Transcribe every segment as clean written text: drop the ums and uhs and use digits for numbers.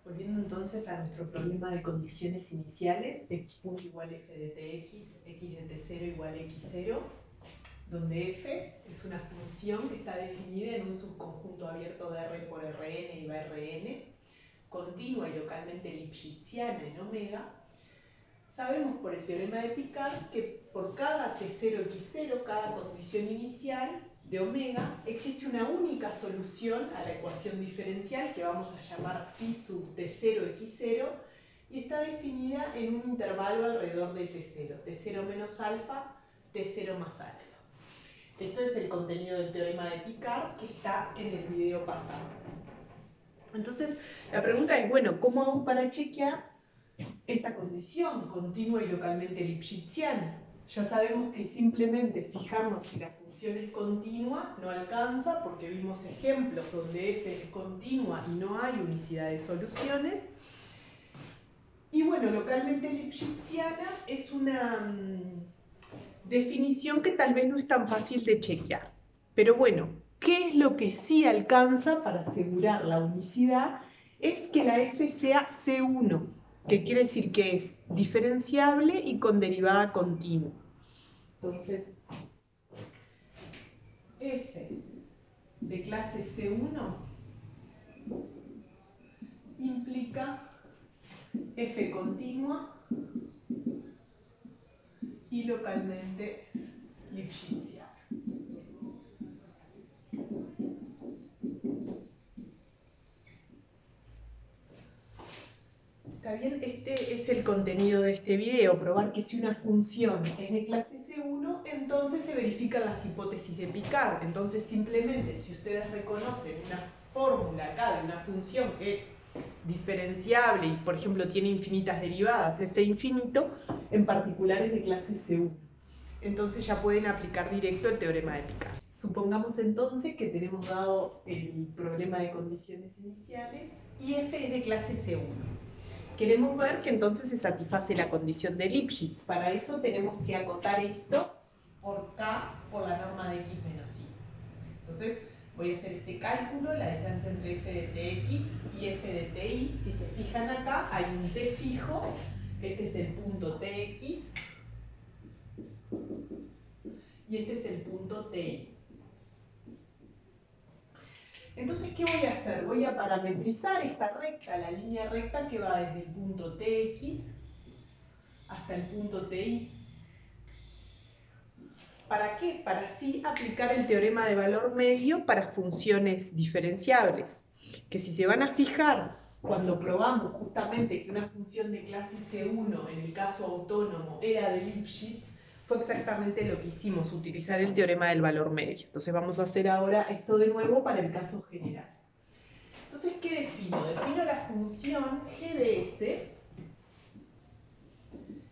Volviendo entonces a nuestro problema de condiciones iniciales, x punto igual f de tx, x de t0 igual x0, donde f es una función que está definida en un subconjunto abierto de R por Rn y va Rn, continua y localmente lipschitziana en omega. Sabemos por el teorema de Picard que por cada t0x0, cada condición inicial de omega, existe una única solución a la ecuación diferencial que vamos a llamar phi sub t0x0 y está definida en un intervalo alrededor de t0 menos alfa, t0 más alfa. Esto es el contenido del teorema de Picard que está en el video pasado. Entonces, la pregunta es, bueno, ¿cómo hago para chequear esta condición continua y localmente lipschitziana? Ya sabemos que simplemente fijarnos si la función es continua no alcanza, porque vimos ejemplos donde f es continua y no hay unicidad de soluciones. Y bueno, localmente lipschitziana es una definición que tal vez no es tan fácil de chequear. Pero bueno, ¿qué es lo que sí alcanza para asegurar la unicidad? Es que la f sea C1, que quiere decir que es diferenciable y con derivada continua. Entonces, f de clase C1 implica f continua y localmente lipschitziana. ¿Está bien? Este es el contenido de este video, probar que si una función es de clase C1, entonces se verifican las hipótesis de Picard. Entonces simplemente si ustedes reconocen una fórmula acá de una función que es diferenciable y por ejemplo tiene infinitas derivadas, ese infinito en particular es de clase C1. Entonces ya pueden aplicar directo el teorema de Picard. Supongamos entonces que tenemos dado el problema de condiciones iniciales y f es de clase C1. Queremos ver que entonces se satisface la condición de Lipschitz. Para eso tenemos que acotar esto por K por la norma de X menos Y. Entonces voy a hacer este cálculo, la distancia entre f de tx y f de ti. Si se fijan acá, hay un t fijo. Este es el punto tx y este es el punto ti. Entonces, ¿qué voy a hacer? Voy a parametrizar esta recta, la línea recta que va desde el punto tx hasta el punto ti. ¿Para qué? Para así aplicar el teorema de valor medio para funciones diferenciables. Que si se van a fijar, cuando probamos justamente que una función de clase C1, en el caso autónomo, era de Lipschitz, fue exactamente lo que hicimos, utilizar el teorema del valor medio. Entonces vamos a hacer ahora esto de nuevo para el caso general. Entonces, ¿qué defino? Defino la función g de s.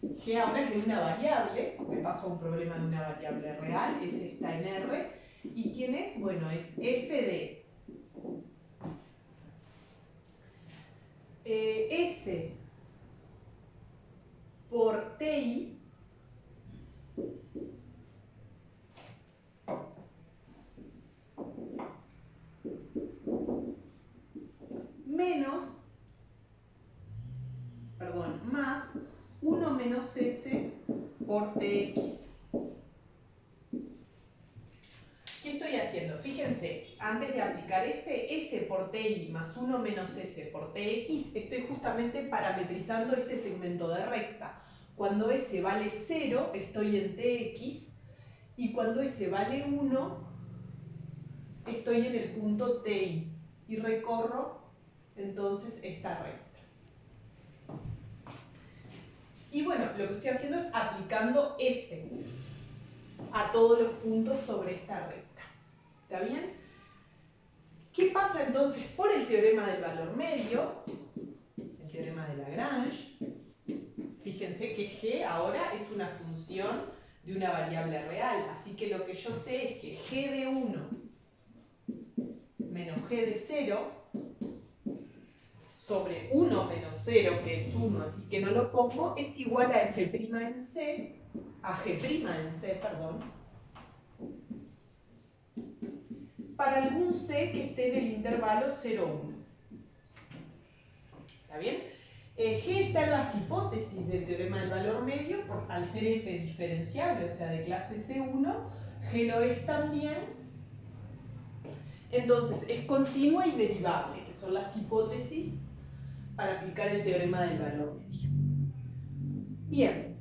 G ahora es de una variable, me paso a un problema de una variable real, S está en R. ¿Y quién es? Bueno, es f de S por ti más 1 menos S por tx. ¿Qué estoy haciendo? Fíjense, antes de aplicar f, S por ti más 1 menos S por tx, estoy justamente parametrizando este segmento de recta. Cuando S vale 0, estoy en tx, y cuando S vale 1, estoy en el punto ti, y recorro entonces esta recta. Y bueno, lo que estoy haciendo es aplicando f a todos los puntos sobre esta recta. ¿Está bien? ¿Qué pasa entonces por el teorema del valor medio? El teorema de Lagrange. Fíjense que g ahora es una función de una variable real. Así que lo que yo sé es que g de 1 menos g de 0 sobre 1 menos 0, que es 1, así que no lo pongo, es igual a f' en c, a g' en c, perdón, para algún c que esté en el intervalo 0, 1. ¿Está bien? G está en las hipótesis del teorema del valor medio, al ser f diferenciable, o sea, de clase C1, G lo es también. Entonces, es continua y derivable, que son las hipótesis para aplicar el teorema del valor medio. Bien.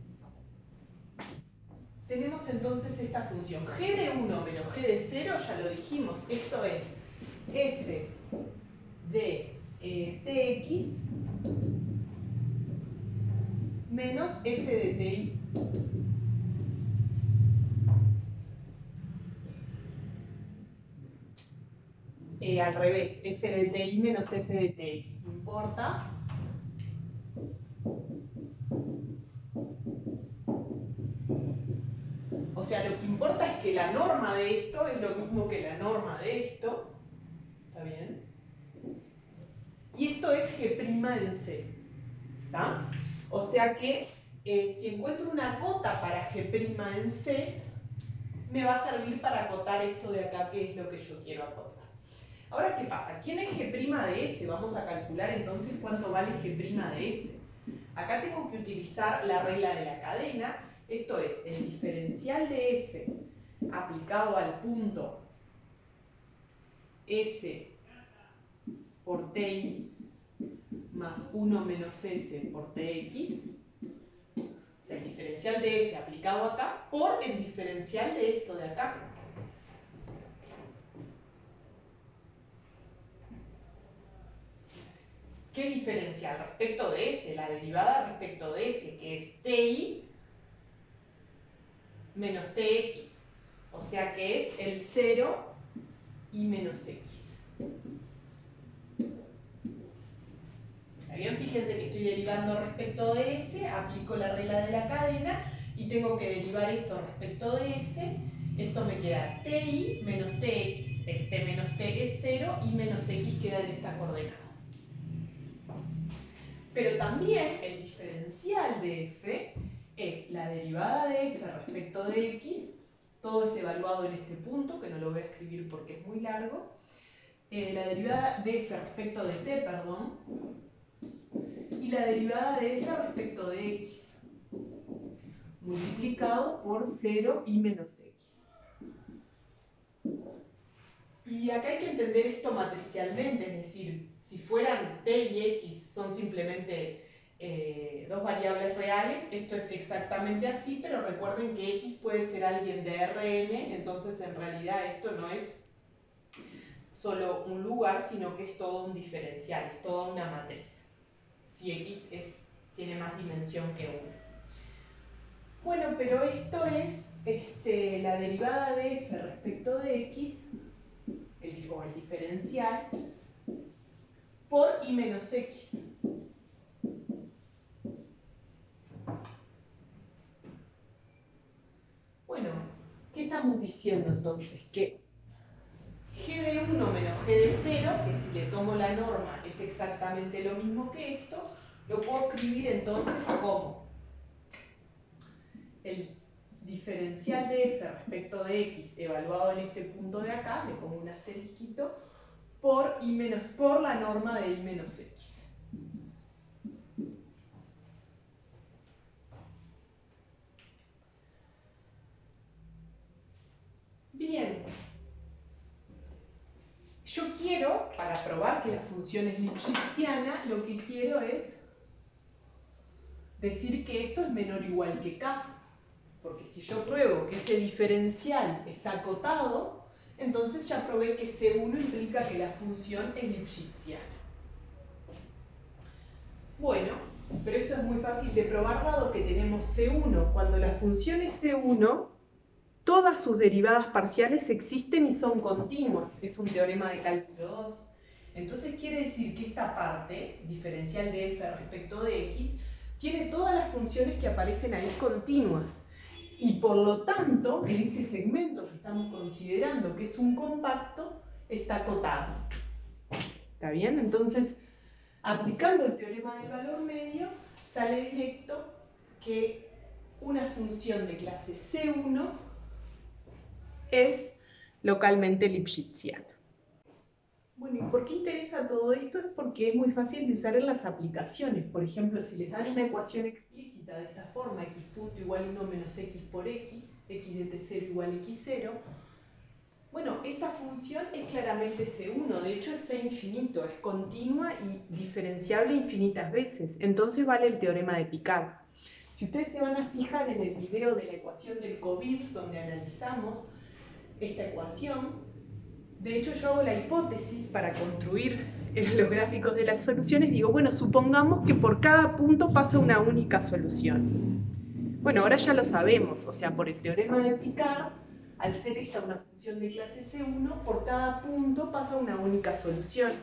Tenemos entonces esta función. G de 1 menos G de 0, ya lo dijimos, esto es f de tx menos f de ti. Al revés, f de ti menos f de tx. No importa. O sea, lo que importa es que la norma de esto es lo mismo que la norma de esto. ¿Está bien? Y esto es G' en C. ¿Está? O sea que si encuentro una cota para G' en C, me va a servir para acotar esto de acá, que es lo que yo quiero acotar. Ahora, ¿qué pasa? ¿Quién es G' de S? Vamos a calcular entonces cuánto vale G' de S. Acá tengo que utilizar la regla de la cadena. Esto es el diferencial de F aplicado al punto S por Ti más 1 menos S por Tx. O sea, el diferencial de F aplicado acá por el diferencial de esto de acá. ¿Qué diferencial? Respecto de S, la derivada respecto de S, que es Ti menos Tx. O sea que es el 0 y menos X. ¿Está bien? Fíjense que estoy derivando respecto de S, aplico la regla de la cadena y tengo que derivar esto respecto de S. Esto me queda Ti menos Tx. El T menos T es 0 y menos X queda en esta coordenada. Pero también el diferencial de F es la derivada de F respecto de X. Todo es evaluado en este punto, que no lo voy a escribir porque es muy largo. La derivada de F respecto de T, perdón. Y la derivada de F respecto de X. Multiplicado por 0 y menos X. Y acá hay que entender esto matricialmente, es decir, si fueran T y X son simplemente dos variables reales, esto es exactamente así, pero recuerden que X puede ser alguien de Rn, entonces en realidad esto no es solo un lugar, sino que es todo un diferencial, es toda una matriz. Si X tiene más dimensión que 1. Bueno, pero esto es la derivada de F respecto de X, o el diferencial, por I menos X. Bueno, ¿qué estamos diciendo entonces? Que G de 1 menos G de 0, que si le tomo la norma es exactamente lo mismo que esto, lo puedo escribir entonces como el diferencial de F respecto de X evaluado en este punto de acá, le pongo un asterisquito, por la norma de I menos X. Bien. Yo quiero, para probar que la función es lipschitziana, lo que quiero es decir que esto es menor o igual que K. Porque si yo pruebo que ese diferencial está acotado, entonces ya probé que C1 implica que la función es lipschitziana. Bueno, pero eso es muy fácil de probar dado que tenemos C1. Cuando la función es C1, todas sus derivadas parciales existen y son continuas. Es un teorema de cálculo 2. Entonces quiere decir que esta parte, diferencial de F respecto de X, tiene todas las funciones que aparecen ahí continuas. Y por lo tanto, en este segmento que estamos considerando que es un compacto, está acotado. ¿Está bien? Entonces, aplicando el teorema del valor medio, sale directo que una función de clase C1 es localmente lipschitziana. Bueno, ¿y por qué interesa todo esto? Es porque es muy fácil de usar en las aplicaciones. Por ejemplo, si les dan una ecuación explícita de esta forma, x punto igual 1 menos x por x de t0 igual x0, bueno, esta función es claramente C1, de hecho es C infinito, es continua y diferenciable infinitas veces, entonces vale el teorema de Picard. Si ustedes se van a fijar en el video de la ecuación del COVID, donde analizamos esta ecuación, de hecho yo hago la hipótesis para construir los gráficos de las soluciones, digo, bueno, supongamos que por cada punto pasa una única solución. Bueno, ahora ya lo sabemos, o sea, por el teorema de Picard, al ser esta una función de clase C1, por cada punto pasa una única solución.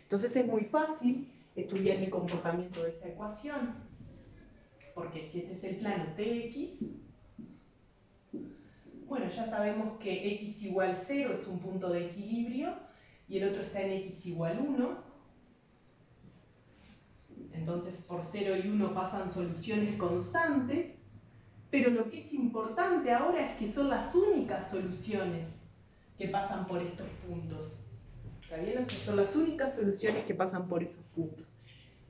Entonces es muy fácil estudiar el comportamiento de esta ecuación, porque si este es el plano Tx, bueno, ya sabemos que x igual 0 es un punto de equilibrio y el otro está en x igual 1. Entonces por 0 y 1 pasan soluciones constantes, pero lo que es importante ahora es que son las únicas soluciones que pasan por estos puntos. ¿Está bien? O sea, son las únicas soluciones que pasan por esos puntos.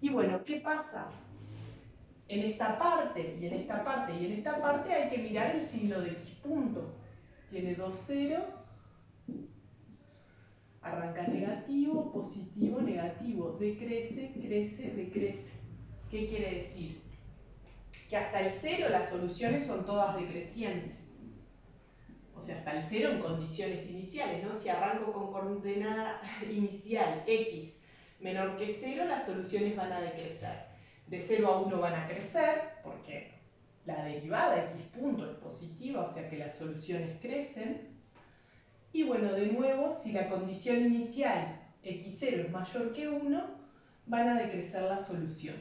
Y bueno, ¿qué pasa? En esta parte, y en esta parte, y en esta parte hay que mirar el signo de x punto. Tiene dos ceros, arranca negativo, positivo, negativo, decrece, crece, decrece. ¿Qué quiere decir? Que hasta el 0 las soluciones son todas decrecientes. O sea, hasta el 0 en condiciones iniciales, ¿no? Si arranco con coordenada inicial x menor que 0, las soluciones van a decrecer. De 0 a 1 van a crecer, porque la derivada x punto es positiva, o sea que las soluciones crecen. Y bueno, de nuevo, si la condición inicial x0 es mayor que 1, van a decrecer las soluciones.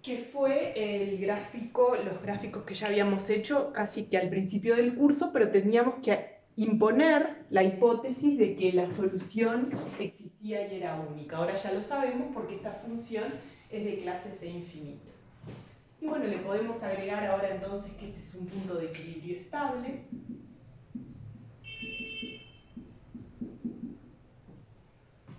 Que fue el gráfico, los gráficos que ya habíamos hecho casi que al principio del curso, pero teníamos que imponer la hipótesis de que la solución existía y era única. Ahora ya lo sabemos porque esta función es de clase C infinito. Y bueno, le podemos agregar ahora entonces que este es un punto de equilibrio estable.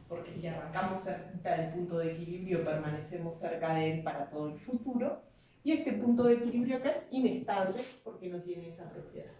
Porque si arrancamos cerquita del punto de equilibrio, permanecemos cerca de él para todo el futuro. Y este punto de equilibrio acá es inestable porque no tiene esa propiedad.